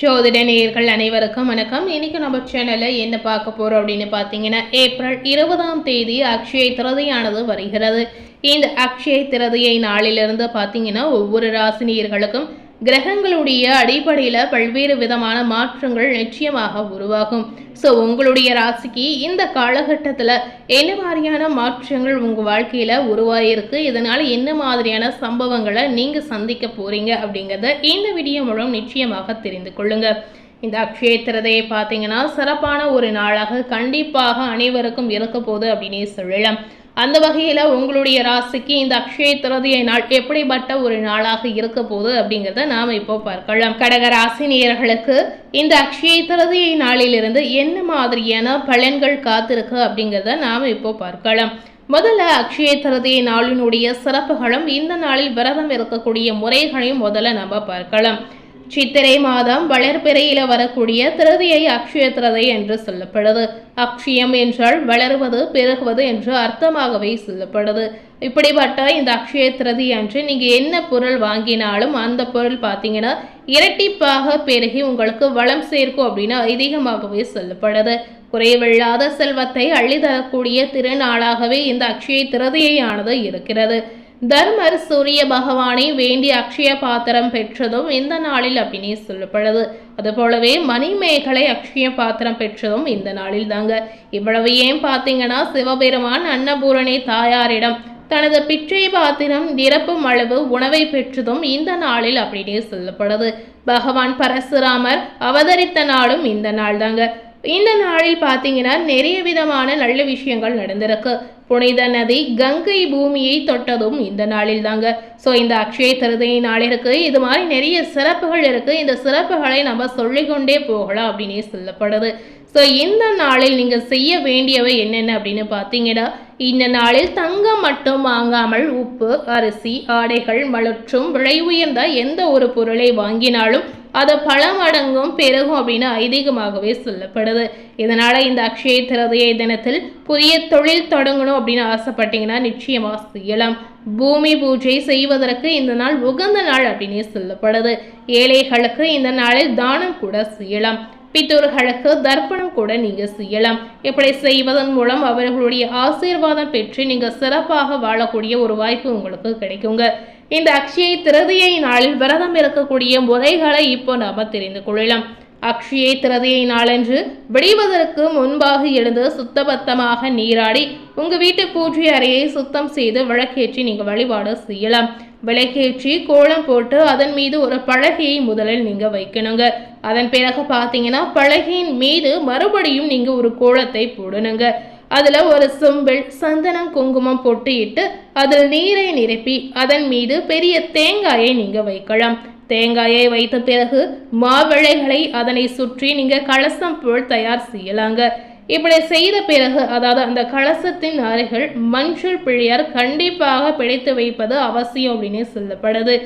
ஜோதிட நேயர்கள் அனைவருக்கும் வணக்கம். இன்னைக்கு நம்ம சேனல்ல என்ன பார்க்க போறோம் அப்படின்னு பார்த்தீங்கன்னா, ஏப்ரல் 20ஆம் தேதி அக்ஷய திருதியானது வருகிறது. இந்த அக்ஷய திருதியை நாளிலிருந்து பார்த்தீங்கன்னா ஒவ்வொரு ராசினியர்களுக்கும் கிரகங்களுடைய அடிப்படையில் பல்வேறு விதமான மாற்றங்கள் நிச்சயமாக உருவாகும். ஸோ உங்களுடைய ராசிக்கு இந்த காலகட்டத்தில் என்ன மாதிரியான மாற்றங்கள் உங்கள் வாழ்க்கையில் உருவாகிருக்கு, இதனால் என்ன மாதிரியான சம்பவங்களை நீங்கள் சந்திக்க போகிறீங்க அப்படிங்கிறத இந்த வீடியோ மூலம் நிச்சயமாக தெரிந்து கொள்ளுங்க. இந்த அக்ஷய திருதியை பார்த்தீங்கன்னா சிறப்பான ஒரு நாளாக கண்டிப்பாக அனைவருக்கும் இருக்க போகுது அப்படின்னே சொல்லலாம். அந்த வகையில் உங்களுடைய ராசிக்கு இந்த அக்ஷய திருதியை நாள் எப்படிப்பட்ட ஒரு நாளாக இருக்க போகுது அப்படிங்கிறத நாம் இப்போ பார்க்கலாம். கடக ராசினியர்களுக்கு இந்த அக்ஷய திருதியை நாளிலிருந்து என்ன மாதிரியான பலன்கள் காத்திருக்கு அப்படிங்கிறத நாம் இப்போ பார்க்கலாம். முதல்ல அக்ஷய திருதியை நாளினுடைய சிறப்புகளும் இந்த நாளில் விரதம் இருக்கக்கூடிய முறைகளையும் முதல்ல நம்ம பார்க்கலாம். சித்திரை மாதம் வளர்பிறையில வரக்கூடிய திருதியை அக்ஷய திருதை என்று சொல்லப்படுது. அக்ஷயம் என்றால் வளருவது, பெருகுவது என்று அர்த்தமாகவே சொல்லப்படுது. இப்படிப்பட்ட இந்த அக்ஷய திருதி அன்று நீங்க என்ன பொருள் வாங்கினாலும் அந்த பொருள் பார்த்தீங்கன்னா இரட்டிப்பாக பெருகி உங்களுக்கு வளம் சேர்க்கும் அப்படின்னு ஐதீகமாகவே சொல்லப்படுது. குறைவில்லாத செல்வத்தை அள்ளித்தரக்கூடிய திருநாளாகவே இந்த அக்ஷய திருதியானது இருக்கிறது. தர்மர் சூரிய பகவானை வேண்டி அக்ஷய பாத்திரம் பெற்றதும் இந்த நாளில் அப்படின்னே சொல்லப்படுது. அதுபோலவே மணிமேகலை அக்ஷய பாத்திரம் பெற்றதும் இந்த நாளில் தாங்க. இவ்வளவு ஏன் பார்த்தீங்கன்னா சிவபெருமான் அன்னபூரணி தாயாரிடம் தனது பிச்சை பாத்திரம் நிரப்பும் அளவு உணவை பெற்றதும் இந்த நாளில் அப்படின்னே சொல்லப்படுது. பகவான் பரசுராமர் அவதரித்த நாளும் இந்த நாள் தாங்க. இந்த நாளில் பார்த்தீங்கன்னா நிறைய விதமான நல்ல விஷயங்கள் நடந்திருக்கு. புனித நதி கங்கை பூமியை தொட்டதும் இந்த நாளில் தாங்க. ஸோ இந்த அக்ஷய திருதியை நாளிற்கு இது மாதிரி நிறைய சிறப்புகள் இருக்கு. இந்த சிறப்புகளை நம்ம சொல்லிக்கொண்டே போகலாம் அப்படின்னே சொல்லப்படுது. ஸோ இந்த நாளில் நீங்கள் செய்ய வேண்டியவை என்னென்ன அப்படின்னு பார்த்தீங்கன்னா, இந்த நாளில் தங்கம் மட்டும் வாங்காமல் உப்பு, அரிசி, ஆடைகள் மற்றும் விலை உயர்ந்த எந்த ஒரு பொருளை வாங்கினாலும் அதை பல மடங்கும் பெருகும் அப்படின்னு ஐதீகமாகவே சொல்லப்படுது. இதனால இந்த அக்ஷய திருதியை தினத்தில் புதிய தொழில் தொடங்கணும் அப்படின்னு ஆசைப்பட்டீங்கன்னா நிச்சயமா செய்யலாம். பூமி பூஜை செய்வதற்கு இந்த நாள் உகந்த நாள் அப்படின்னே சொல்லப்படுது. ஏழைகளுக்கு இந்த நாளில் தானம் கூட செய்யலாம். பித்தூர்களுக்கு தர்ப்பணம் கூட நீங்க செய்யலாம். இப்படி செய்வதன் மூலம் அவர்களுடைய ஆசீர்வாதம் பெற்று நீங்க சிறப்பாக வாழக்கூடிய ஒரு வாய்ப்பு உங்களுக்கு கிடைக்குங்க. இந்த அக்ஷய திருதியை நாளில் விரதம் இருக்கக்கூடிய முறைகளை இப்போ நாம தெரிந்து கொள்ளலாம். அக்ஷய திருதியை நாளன்று விடுவதற்கு முன்பாக எழுந்து சுத்தபத்தமாக நீராடி உங்க வீட்டு பூஜை அறையை சுத்தம் செய்து விளக்கேற்றி நீங்க வழிபாடு செய்யலாம். விளக்கேற்றி கோலம் போட்டு அதன் மீது ஒரு பலகையை முதலில் நீங்க வைக்கணுங்க. அதன் பிறகு பார்த்தீங்கன்னா பலகையின் மீது மறுபடியும் நீங்க ஒரு கோலத்தை போடணுங்க. அதுல ஒரு சொம்பில் சந்தனம் குங்குமம் போட்டு இட்டு அதில் நீரை நிரப்பி அதன் மீது பெரிய தேங்காயை நீங்க வைக்கலாம். தேங்காயை வைத்த பிறகு மாவிளைகளை அதனை சுற்றி நீங்க கலசம் போல் தயார் செய்யலாங்க. இப்படி செய்த பிறகு அதாவது அந்த கலசத்தின் அருகில் மஞ்சள் பிள்ளையார் கண்டிப்பாக பிடித்து வைப்பது அவசியம் அப்படின்னு சொல்லப்படுது.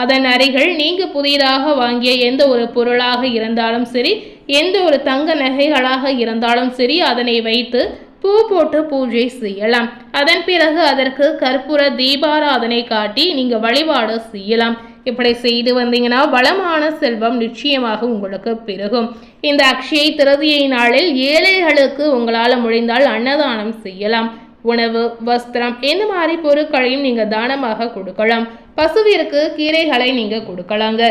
அதன் அருகில் நீங்க புதிதாக வாங்கிய எந்த ஒரு பொருளாக இருந்தாலும் சரி, எந்த ஒரு தங்க நகைகளாக இருந்தாலும் சரி அதனை வைத்து பூ போட்டு பூஜை செய்யலாம். அதன் பிறகு அதற்கு கற்பூர தீபாராதனை காட்டி நீங்க வழிபாடு செய்யலாம். இப்படி செய்து வந்தீங்கன்னா வளமான செல்வம் நிச்சயமாக உங்களுக்கு பெருகும். இந்த அக்ஷய திருதியை நாளில் ஏழைகளுக்கு உங்களால் முடிந்தால் அன்னதானம் செய்யலாம். உணவு, வஸ்திரம் இந்த மாதிரி பொருட்களையும் நீங்க தானமாக கொடுக்கலாம். பசுவிற்கு கீரைகளை நீங்க கொடுக்கலாங்க.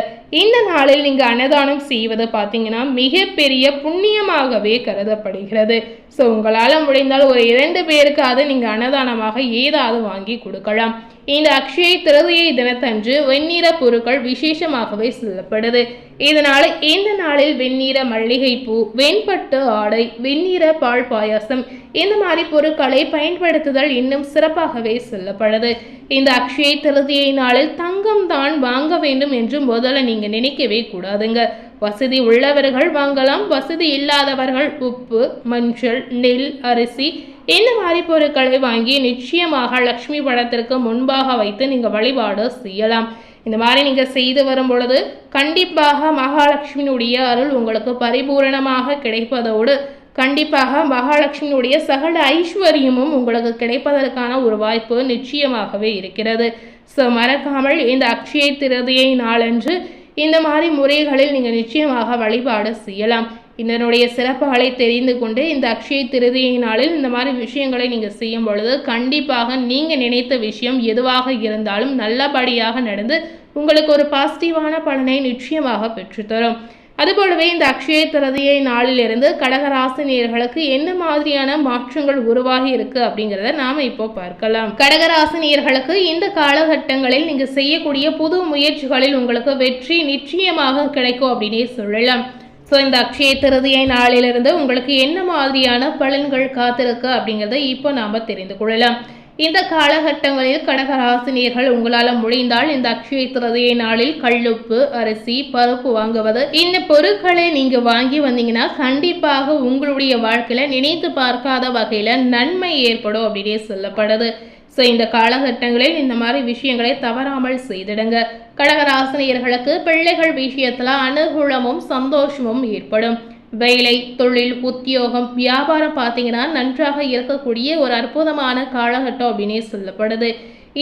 இந்த நாளில் நீங்க அன்னதானம் செய்வது பார்த்தீங்கன்னா மிகப்பெரிய புண்ணியமாகவே கருதப்படுகிறது. ஸோ உங்களால் முடிந்தால் ஒரு 2 பேருக்காவது நீங்க அன்னதானமாக ஏதாவது வாங்கி கொடுக்கலாம். இந்த அக்ஷய திருதியை தினத்தன்று வெண்ணிற பொருட்கள் விசேஷமாகவே சொல்லப்படுது. இதனால இந்த நாளில் வெண்ணிற மல்லிகைப்பூ, வெண்பட்டு ஆடை, வெண்ணிற பால் பாயாசம் இந்த மாதிரி பொருட்களை பயன்படுத்துதல் இன்னும் சிறப்பாகவே சொல்லப்படுது. இந்த அக்ஷய திருதியை நாளில் தங்கம் தான் வாங்க வேண்டும் என்று முதல்ல நீங்க நினைக்கவே கூடாதுங்க. வசதி உள்ளவர்கள் வாங்கலாம். வசதி இல்லாதவர்கள் உப்பு, மஞ்சள், நெல், அரிசி இந்த மாதிரி பொருட்களை வாங்கி நிச்சயமாக லக்ஷ்மி படத்திற்கு முன்பாக வைத்து நீங்க வழிபாடு செய்யலாம். இந்த மாதிரி நீங்க செய்து வரும் பொழுது கண்டிப்பாக மகாலட்சுமியினுடைய அருள் உங்களுக்கு பரிபூரணமாக கிடைப்பதோடு கண்டிப்பாக மகாலட்சுமியுடைய சகல ஐஸ்வர்யமும் உங்களுக்கு கிடைப்பதற்கான ஒரு வாய்ப்பு நிச்சயமாகவே இருக்கிறது. ஸோ மறக்காமல் இந்த அக்ஷய திருதியை நாளன்று இந்த மாதிரி முறைகளில் நீங்கள் நிச்சயமாக வழிபாடு செய்யலாம். இதனுடைய சிறப்புகளை தெரிந்து கொண்டு இந்த அக்ஷய திருதியை நாளில் இந்த மாதிரி விஷயங்களை நீங்கள் செய்யும் பொழுது கண்டிப்பாக நீங்கள் நினைத்த விஷயம் எதுவாக இருந்தாலும் நல்லபடியாக நடந்து உங்களுக்கு ஒரு பாசிட்டிவான பலனை நிச்சயமாக பெற்றுத்தரும். அதுபோலவே இந்த அக்ஷய திருதியை நாளிலிருந்து கடகராசினியர்களுக்கு என்ன மாதிரியான மாற்றங்கள் உருவாகி இருக்கு அப்படிங்கிறத நாம இப்போ பார்க்கலாம். கடகராசினியர்களுக்கு இந்த காலகட்டங்களில் நீங்க செய்யக்கூடிய புது முயற்சிகளில் உங்களுக்கு வெற்றி நிச்சயமாக கிடைக்கும் அப்படின்னே சொல்லலாம். ஸோ இந்த அக்ஷய திருதியை நாளிலிருந்து உங்களுக்கு என்ன மாதிரியான பலன்கள் காத்திருக்கு அப்படிங்கிறத இப்போ நாம் தெரிந்து கொள்ளலாம். இந்த காலகட்டங்களில் கடகராசினியர்கள் உங்களால் முடிந்தால் இந்த அக்ஷய திருதியை நாளில் கல்லுப்பு, அரிசி, பருப்பு வாங்குவது, இந்த பொருட்களை நீங்கள் வாங்கி வந்தீங்கன்னா கண்டிப்பாக உங்களுடைய வாழ்க்கையில் நினைத்து பார்க்காத வகையில் நன்மை ஏற்படும் அப்படின்னே சொல்லப்படுது. ஸோ இந்த காலகட்டங்களில் இந்த மாதிரி விஷயங்களை தவறாமல் செய்திடுங்க. கடகராசினியர்களுக்கு பிள்ளைகள் விஷயத்தில் அனுகூலமும் சந்தோஷமும் ஏற்படும். வேலை, தொழில், உத்தியோகம், வியாபாரம் பார்த்தீங்கன்னா நன்றாக இருக்கக்கூடிய ஒரு அற்புதமான காலகட்டம் அப்படின்னே சொல்லப்படுது.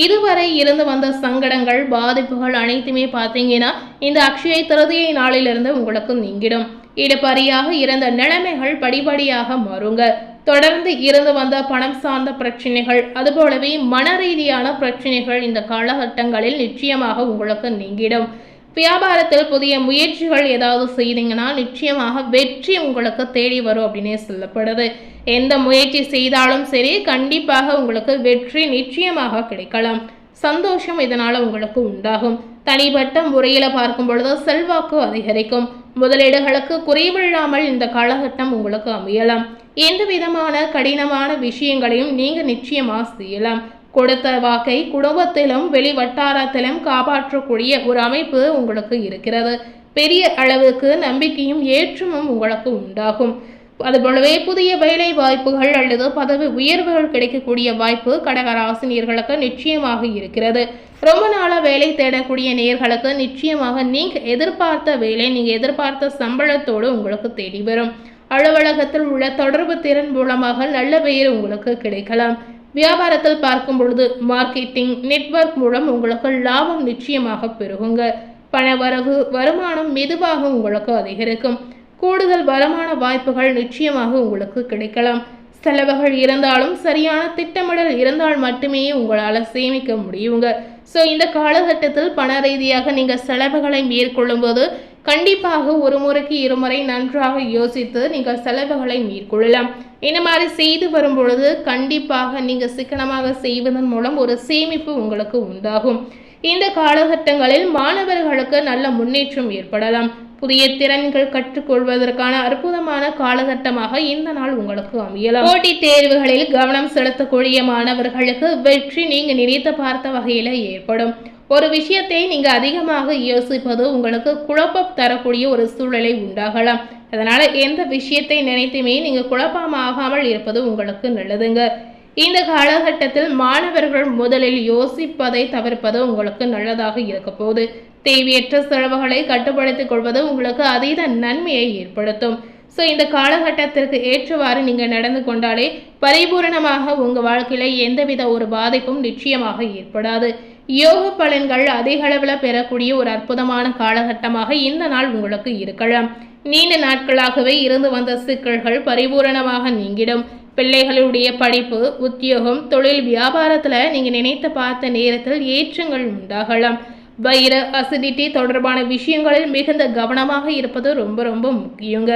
இதுவரை இருந்து வந்த சங்கடங்கள், பாதிப்புகள் அனைத்துமே பார்த்தீங்கன்னா இந்த அக்ஷய திருதியை நாளிலிருந்து உங்களுக்கு நீங்கிடும். இடுபறியாக இருந்த நிலைமைகள் படிப்படியாக மாறுங்க. தொடர்ந்து இருந்து வந்த பணம் சார்ந்த பிரச்சனைகள், அதுபோலவே மன ரீதியான பிரச்சனைகள் இந்த காலகட்டங்களில் நிச்சயமாக உங்களுக்கு நீங்கிடும். வியாபாரத்தில் புதிய முயற்சிகள் ஏதாவது செய்தீங்கன்னா நிச்சயமாக வெற்றி உங்களுக்கு தேடி வரும் அப்படின்னே சொல்லப்படுது. எந்த முயற்சி செய்தாலும் சரி கண்டிப்பாக உங்களுக்கு வெற்றி நிச்சயமாக கிடைக்கலாம். சந்தோஷம் இதனால உங்களுக்கு உண்டாகும். தனிப்பட்ட முறையில் பார்க்கும் பொழுது செல்வாக்கு அதிகரிக்கும். முதலீடுகளுக்கு குறைவில்லாமல் இந்த காலகட்டம் உங்களுக்கு அமையலாம். எந்த விதமான கடினமான விஷயங்களையும் நீங்க நிச்சயமா செய்யலாம். கொடுத்த வாக்கை குடும்பத்திலும் வெளி வட்டாரத்திலும் காப்பாற்றக்கூடிய ஒரு அமைப்பு உங்களுக்கு இருக்கிறது. பெரிய அளவுக்கு நம்பிக்கையும் ஏற்றமும் உங்களுக்கு உண்டாகும். அதுபோலவே புதிய வேலை வாய்ப்புகள் அல்லது பதவி உயர்வுகள் கிடைக்கக்கூடிய வாய்ப்பு கடகராசினியர்களுக்கு நிச்சயமாக இருக்கிறது. ரொம்ப நாளாக வேலை தேடக்கூடிய நேயர்களுக்கு நிச்சயமாக நீங்கள் எதிர்பார்த்த வேலை, நீங்கள் எதிர்பார்த்த சம்பளத்தோடு உங்களுக்கு தேடி வரும். அலுவலகத்தில் உள்ள தொடர்பு திறன் மூலமாக நல்ல பெயர் உங்களுக்கு கிடைக்கலாம். வியாபாரத்தில் பார்க்கும் பொழுது மார்க்கெட்டிங், நெட்வொர்க் மூலம் உங்களுக்கு லாபம் நிச்சயமாக பெருகுங்க. பணவரவு, வருமானம் மெதுவாக உங்களுக்கு அதிகரிக்கும். கூடுதல் வருமான வாய்ப்புகள் நிச்சயமாக உங்களுக்கு கிடைக்கலாம். செலவுகள் இருந்தாலும் சரியான திட்டமிடல் இருந்தால் மட்டுமே உங்களால் சேமிக்க முடியுங்க. ஸோ இந்த காலகட்டத்தில் பண ரீதியாக நீங்கள் செலவுகளை மேற்கொள்ளும் போது கண்டிப்பாக ஒரு முறைக்கு இருமுறை நன்றாக யோசித்து நீங்கள் செலவுகளை மேற்கொள்ளலாம். இந்த மாதிரி செய்து வரும் பொழுது கண்டிப்பாக நீங்கள் சிக்கனமாக செய்வதன் மூலம் ஒரு சேமிப்பு உங்களுக்கு உண்டாகும். இந்த காலகட்டங்களில் மாணவர்களுக்கு நல்ல முன்னேற்றம் ஏற்படலாம். புதிய திறன்கள் கற்றுக்கொள்வதற்கான அற்புதமான காலகட்டமாக இந்த நாள் உங்களுக்கு அமையலாம். போட்டித் தேர்வுகளில் கவனம் செலுத்தக்கூடிய மாணவர்களுக்கு வெற்றி நீங்க நினைத்து பார்த்த வகையில ஏற்படும். ஒரு விஷயத்தை நீங்க அதிகமாக யோசிப்பது உங்களுக்கு குழப்பம் தரக்கூடிய ஒரு சூழலை உண்டாகலாம். அதனால எந்த விஷயத்தை நினைத்துமே நீங்க குழப்பமாகாமல் இருப்பது உங்களுக்கு நல்லதுங்க. இந்த காலகட்டத்தில் மாணவர்கள் முதலில் யோசிப்பதை தவிர்ப்பது உங்களுக்கு நல்லதாக இருக்க போகுது. தேவையற்ற செலவுகளை கட்டுப்படுத்திக் கொள்வது உங்களுக்கு அதீத நன்மையை ஏற்படுத்தும். ஸோ இந்த காலகட்டத்திற்கு ஏற்றவாறு நீங்கள் நடந்து கொண்டாலே பரிபூரணமாக உங்கள் வாழ்க்கையில் எந்தவித ஒரு பாதிப்பும் நிச்சயமாக ஏற்படாது. யோக பலன்கள் அதிக அளவில் பெறக்கூடிய ஒரு அற்புதமான காலகட்டமாக இந்த நாள் உங்களுக்கு இருக்கலாம். நீண்ட நாட்களாகவே இருந்து வந்த சிக்கல்கள் பரிபூரணமாக நீங்கிடும். பிள்ளைகளுடைய படிப்பு, உத்தியோகம், தொழில், வியாபாரத்தில் நீங்கள் நினைத்து பார்த்த நேரத்தில் ஏற்றங்கள் உண்டாகலாம். வயிறு, அசிடிட்டி தொடர்பான விஷயங்களில் மிகுந்த கவனமாக இருப்பது ரொம்ப ரொம்ப முக்கியங்க.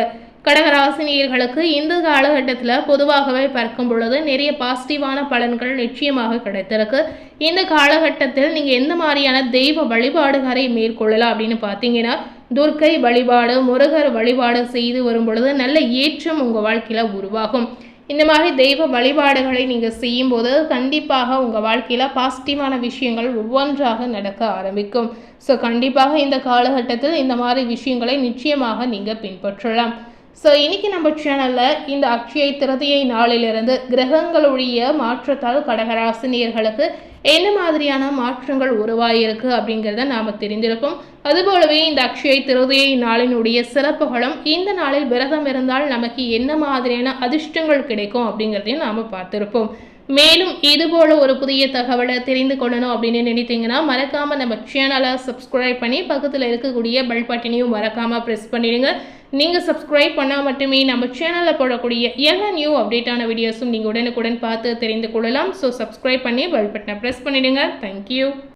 கடகராசினியர்களுக்கு இந்த காலகட்டத்தில் பொதுவாகவே பார்க்கும் பொழுது நிறைய பாசிட்டிவான பலன்கள் நிச்சயமாக கிடைத்திருக்கு. இந்த காலகட்டத்தில் நீங்கள் எந்த மாதிரியான தெய்வ வழிபாடுகளை மேற்கொள்ளலாம் அப்படின்னு பார்த்தீங்கன்னா, துர்க்கை வழிபாடு, முருகர் வழிபாடு செய்து வரும் பொழுது நல்ல ஏற்றம் உங்கள் வாழ்க்கையில் உருவாகும். இந்த மாதிரி தெய்வ வழிபாடுகளை நீங்கள் செய்யும்போது கண்டிப்பாக உங்கள் வாழ்க்கையில் பாசிட்டிவான விஷயங்கள் ஒவ்வொன்றாக நடக்க ஆரம்பிக்கும். ஸோ கண்டிப்பாக இந்த காலகட்டத்தில் இந்த மாதிரி விஷயங்களை நிச்சயமாக நீங்கள் பின்பற்றலாம். ஸோ இன்றைக்கி நம்ம சேனலில் இந்த அக்ஷய திருதியை நாளிலிருந்து கிரகங்களுடைய மாற்றத்தால் கடகராசினியர்களுக்கு என்ன மாதிரியான மாற்றங்கள் உருவாகிருக்கு அப்படிங்கிறத நாம் தெரிந்திருப்போம். அதுபோலவே இந்த அக்ஷய திருதியை நாளினுடைய சிறப்புகளும், இந்த நாளில் விரதம் இருந்தால் நமக்கு என்ன மாதிரியான அதிர்ஷ்டங்கள் கிடைக்கும் அப்படிங்கிறதையும் நாம் பார்த்துருப்போம். மேலும் இதுபோல ஒரு புதிய தகவலை தெரிந்து கொள்ளணும் அப்படின்னு நினைத்தீங்கன்னா மறக்காமல் நம்ம சேனலை சப்ஸ்கிரைப் பண்ணி பக்கத்தில் இருக்கக்கூடிய பெல் பட்டனையும் மறக்காமல் ப்ரெஸ் பண்ணிடுங்க. நீங்கள் சப்ஸ்கிரைப் பண்ணால் மட்டுமே நம்ம சேனலில் போடக்கூடிய எல்லா நியூ அப்டேட்டான வீடியோஸும் நீங்கள் உடனுக்குடன் பார்த்து தெரிந்து கொள்ளலாம். ஸோ சப்ஸ்கிரைப் பண்ணி பெல் பட்டனை ப்ரெஸ் பண்ணிடுங்க. தேங்க்யூ.